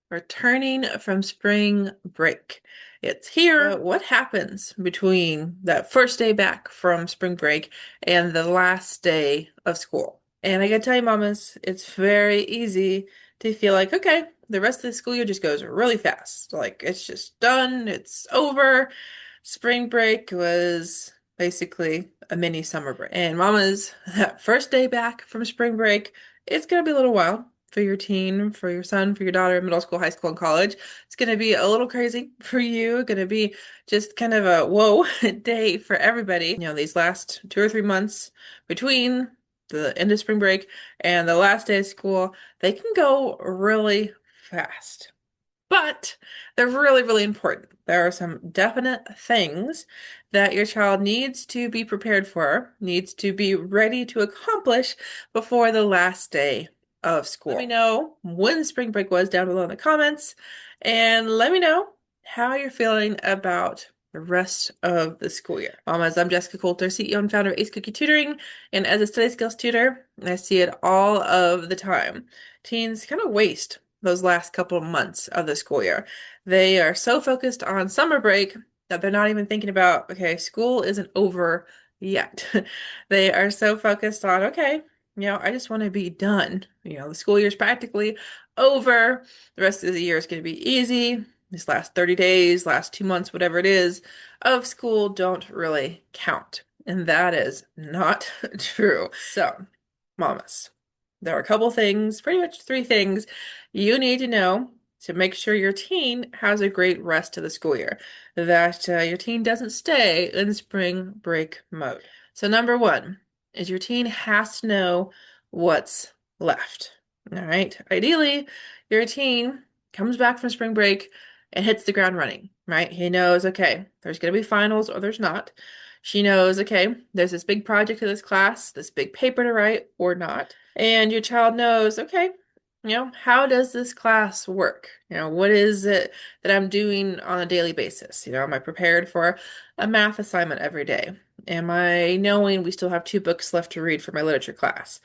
Returning from spring break. It's here. But what happens between that first day back from spring break and the last day of school? And I gotta tell you, mamas, it's very easy to feel like, okay, the rest of the school year just goes really fast. Like it's just done, it's over. Spring break was basically a mini summer break. And mamas, that first day back from spring break, it's gonna be a little while for your teen, for your son, for your daughter, middle school, high school, and college. It's going to be a little crazy for you. Going to be just kind of a whoa day for everybody. You know, these last 2 or 3 months between the end of spring break and the last day of school, they can go really fast. But they're really, really important. There are some definite things that your child needs to be prepared for, needs to be ready to accomplish before the last day of school. Let me know when spring break was down below in the comments, and let me know how you're feeling about the rest of the school year. Mamas, I'm Jessyka Coulter, CEO and founder of Ace Cookie Tutoring, and as a study skills tutor, I see it all of the time. Teens kind of waste those last couple of months of the school year. They are so focused on summer break that they're not even thinking about, okay, school isn't over yet. They are so focused on, okay, I just want to be done. The school year's practically over. The rest of the year is going to be easy. These last 30 days, last 2 months, whatever it is, of school don't really count. And that is not true. So, mamas, there are a couple things, pretty much 3 things you need to know to make sure your teen has a great rest of the school year, that your teen doesn't stay in spring break mode. So number 1 is your teen has to know what's left. All right. Ideally, your teen comes back from spring break and hits the ground running, right? He knows, okay, there's going to be finals or there's not. She knows, okay, there's this big project in this class, this big paper to write or not. And your child knows, okay, how does this class work? What is it that I'm doing on a daily basis? Am I prepared for a math assignment every day? Am I knowing we still have 2 books left to read for my literature class?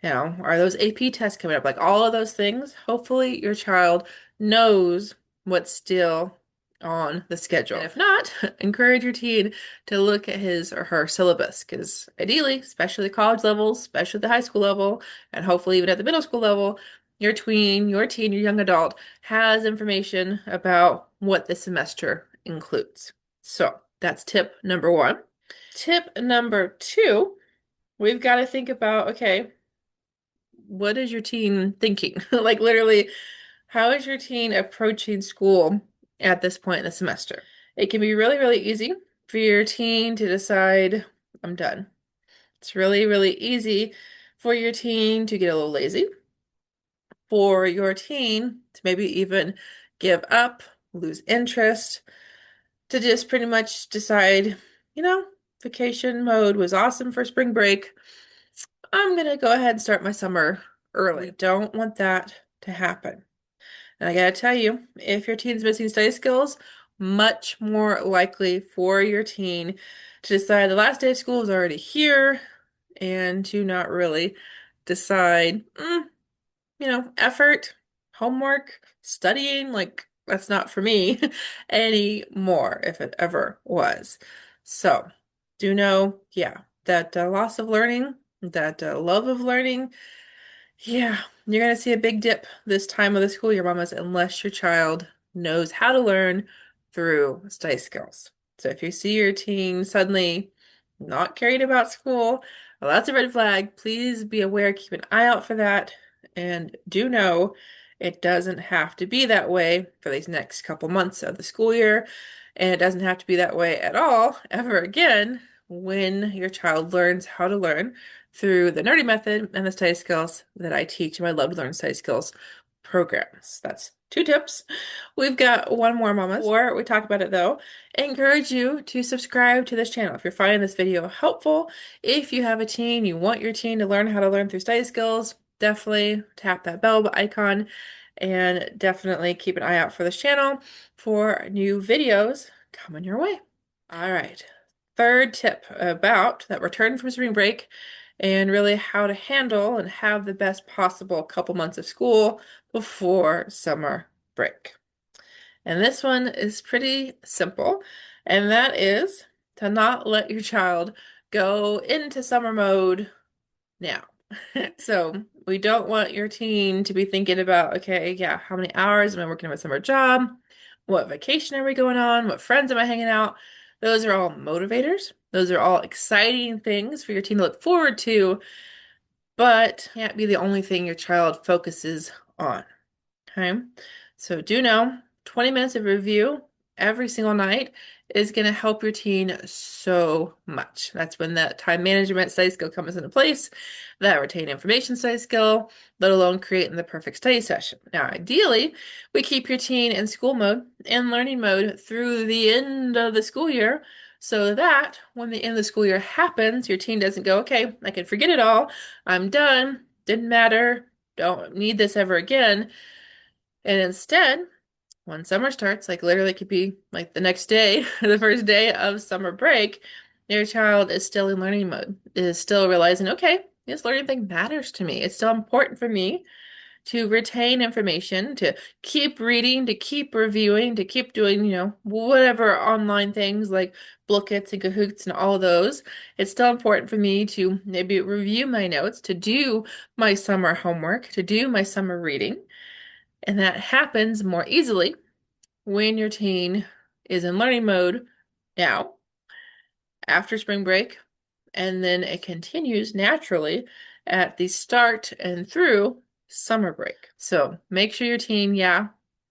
Are those AP tests coming up? Like all of those things, hopefully your child knows what's still on the schedule. And if not, encourage your teen to look at his or her syllabus because ideally, especially the college level, especially the high school level, and hopefully even at the middle school level, your tween, your teen, your young adult has information about what the semester includes. So that's tip number 1. Tip number 2, we've got to think about, okay, what is your teen thinking? Like literally, how is your teen approaching school at this point in the semester? It can be really, really easy for your teen to decide, I'm done. It's really, really easy for your teen to get a little lazy, for your teen to maybe even give up, lose interest, to just pretty much decide, vacation mode was awesome for spring break. I'm gonna go ahead and start my summer early. We don't want that to happen. And I gotta tell you, if your teen's missing study skills, much more likely for your teen to decide the last day of school is already here and to not really decide, effort, homework, studying, like that's not for me anymore if it ever was. So do know, yeah, that loss of learning, that love of learning, yeah, you're going to see a big dip this time of the school year, mamas, unless your child knows how to learn through study skills. So if you see your teen suddenly not caring about school, well, that's a red flag. Please be aware, keep an eye out for that, and do know it doesn't have to be that way for these next couple months of the school year, and it doesn't have to be that way at all ever again when your child learns how to learn through the N.E.R.D.Y method and the study skills that I teach in my Love to Learn study skills programs. That's 2 tips. We've got one more, mamas. Before we talk about it though, I encourage you to subscribe to this channel if you're finding this video helpful. If you have a teen, you want your teen to learn how to learn through study skills, definitely tap that bell icon and definitely keep an eye out for this channel for new videos coming your way. All right. 3rd tip about that return from spring break and really how to handle and have the best possible couple months of school before summer break. And this one is pretty simple, and that is to not let your child go into summer mode now. So we don't want your teen to be thinking about, okay, yeah, how many hours am I working on my summer job? What vacation are we going on? What friends am I hanging out? Those are all motivators. Those are all exciting things for your teen to look forward to, but can't be the only thing your child focuses on. Okay, so do know 20 minutes of review every single night is going to help your teen so much. That's when that time management study skill comes into place, that retain information study skill, let alone creating the perfect study session. Now, ideally, we keep your teen in school mode and learning mode through the end of the school year so that when the end of the school year happens, your teen doesn't go, okay, I can forget it all. I'm done. Didn't matter. Don't need this ever again. And instead, when summer starts, like literally it could be like the next day, the first day of summer break, your child is still in learning mode, is still realizing, okay, this learning thing matters to me. It's still important for me to retain information, to keep reading, to keep reviewing, to keep doing, whatever online things like Bookits and Kahoots and all of those. It's still important for me to maybe review my notes, to do my summer homework, to do my summer reading. And that happens more easily when your teen is in learning mode now, after spring break, and then it continues naturally at the start and through summer break. So make sure your teen,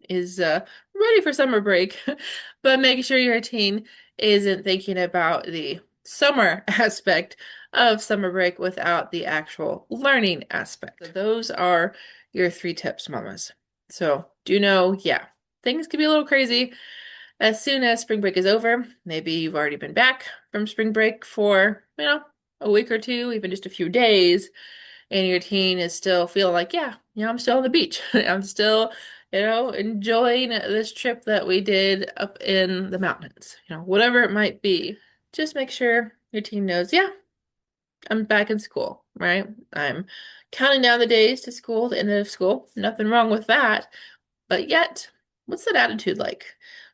is ready for summer break, but make sure your teen isn't thinking about the summer aspect of summer break without the actual learning aspect. So those are your 3 tips, mamas. So do know, things can be a little crazy as soon as spring break is over. Maybe you've already been back from spring break for, a week or two, even just a few days, and your teen is still feeling like, I'm still on the beach. I'm still, enjoying this trip that we did up in the mountains. Whatever it might be, just make sure your teen knows, I'm back in school, right? I'm counting down the days to school, the end of school. Nothing wrong with that. But yet, what's that attitude like?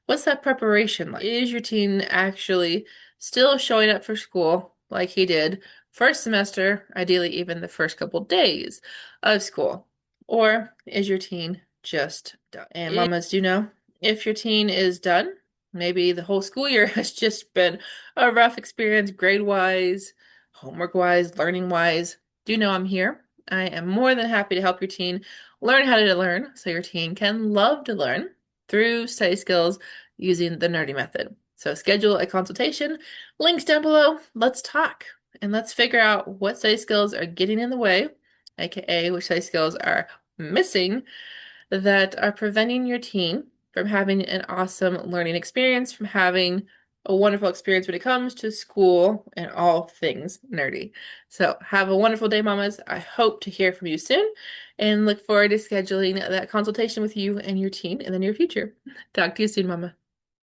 What's that preparation like? Is your teen actually still showing up for school like he did first semester, ideally even the first couple days of school? Or is your teen just done? And mamas, do know, if your teen is done, maybe the whole school year has just been a rough experience grade-wise, homework-wise, learning-wise, do know I'm here. I am more than happy to help your teen learn how to learn so your teen can love to learn through study skills using the N.E.R.D.Y method. So schedule a consultation, links down below. Let's talk and let's figure out what study skills are getting in the way, aka which study skills are missing that are preventing your teen from having an awesome learning experience, from having a wonderful experience when it comes to school and all things nerdy. So have a wonderful day, mamas. I hope to hear from you soon and look forward to scheduling that consultation with you and your teen in the near future. Talk to you soon, mama.